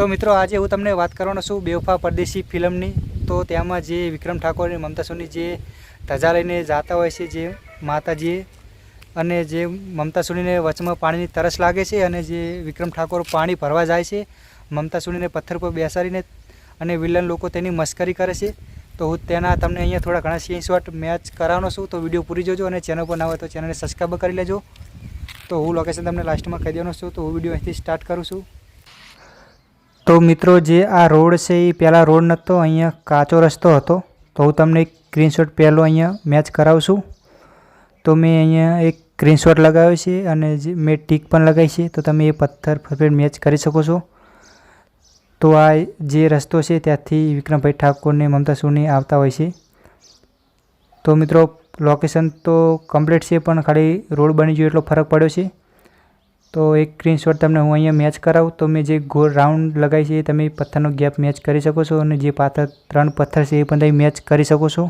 તો મિત્રો આજે હું તમને વાત કરવાનો છું બેવફા પરદેશી ફિલ્મની। તો તેમાં જે વિક્રમ ઠાકોર અને મમતા સોની જે ધજા લઈને જતા હોય છે જે માતાજી, અને જે મમતા સોનીને વચમાં પાણીની તરસ લાગે છે અને જે વિક્રમ ઠાકોર પાણી ભરવા જાય છે મમતા સોનીને પથ્થર પર બેસાડીને, અને વિલન લોકો તેની મસ્કરી કરે છે। તો હું તેના તમને અહીંયા થોડા ઘણા સ્ક્રીનશોટ મેચ કરાવવાનો છું, તો વિડીયો પૂરી જોજો અને ચેનલ પર ના હોય તો ચેનલને સબસ્ક્રાઈબ કરી લેજો। તો હું લોકેશન તમને લાસ્ટમાં કહી દેવાનો છું, તો હું વિડીયો અહીંથી સ્ટાર્ટ કરું છું। તો મિત્રો જે આ રોડ છે એ પહેલાં રોડ નહોતો, અહીંયા કાચો રસ્તો હતો। તો હું તમને એક સ્ક્રીનશોટ પહેલો અહીંયા મેચ કરાવું છું। તો મેં અહીંયા એક સ્ક્રીનશોટ લગાવ્યો છે અને જે મેં ટીક પણ લગાવી છે, તો તમે એ પથ્થર પર મેચ કરી શકો છો। તો આ જે રસ્તો છે ત્યાંથી વિક્રમભાઈ ઠાકોરને મમતા સોની આવતા હોય છે। તો મિત્રો લોકેશન તો કમ્પ્લીટ છે, પણ ખાલી રોડ બની ગયો એટલો ફરક પડ્યો છે। તો એક સ્ક્રીનશોટ તમને હું અહીંયા મેચ કરાવું। તો મેં જે ગોળ રાઉન્ડ લગાવી છે તમે પથ્થરનો ગેપ મેચ કરી શકો છો, અને જે પાછળ 3 પથ્થર છે એ પણ તમે મેચ કરી શકો છો।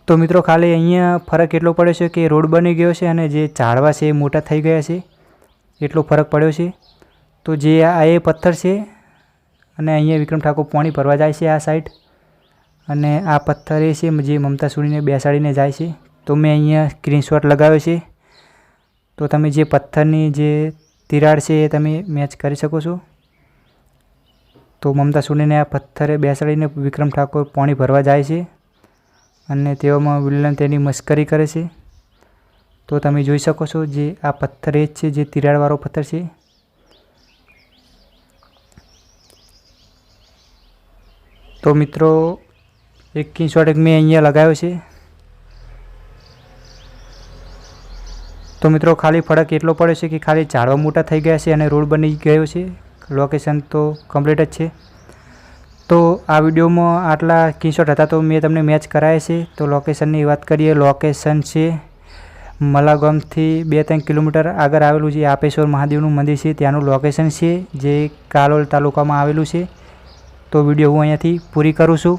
તો મિત્રો ખાલી અહીંયા ફરક એટલો પડ્યો છે કે રોડ બની ગયો છે અને જે ઝાડવા છે એ મોટા થઈ ગયા છે, એટલો ફરક પડ્યો છે। તો જે આ એ પથ્થર છે અને અહીંયા વિક્રમ ઠાકોર પાણી ભરવા જાય છે આ સાઈડ, અને આ પથ્થર એ છે જે મમતા સોનીને બેસાડીને જાય છે। તો મેં અહીંયા સ્ક્રીનશોટ લગાવ્યો છે, તો તમે જે પથ્થરની જે તિરાડ છે એ તમે મેચ કરી શકો છો। તો મમતા સોનીને આ પથ્થરે બેસાડીને વિક્રમ ઠાકોર પાણી ભરવા જાય છે અને તેઓમાં વિલન તેની મસ્કરી કરે છે। તો તમે જોઈ શકો છો જે આ પથ્થર એ જ છે જે તિરાડવાળો પથ્થર છે। તો મિત્રો એક સ્ક્રીનશોટ મેં અહીંયા લગાવ્યો છે। તો મિત્રો ખાલી ફરક એટલો પડ્યો છે કે ખાલી ઝાડવા મોટા થઈ ગયા છે અને રોડ બની ગયો છે। લોકેશન તો કમ્પ્લીટ જ છે। તો આ વિડીયોમાં આટલા સ્ક્રીનશોટ હતા તો મેં તમને મેચ કરાયા છે। તો લોકેશનની વાત કરીએ, લોકેશન છે મલાગામથી 2-3 કિલોમીટર આગળ આવેલું જે આપેશ્વર મહાદેવનું મંદિર છે ત્યાંનું લોકેશન છે, જે કાલોલ તાલુકામાં આવેલું છે। તો વિડીયો હું અહીંયાથી પૂરી કરું છું।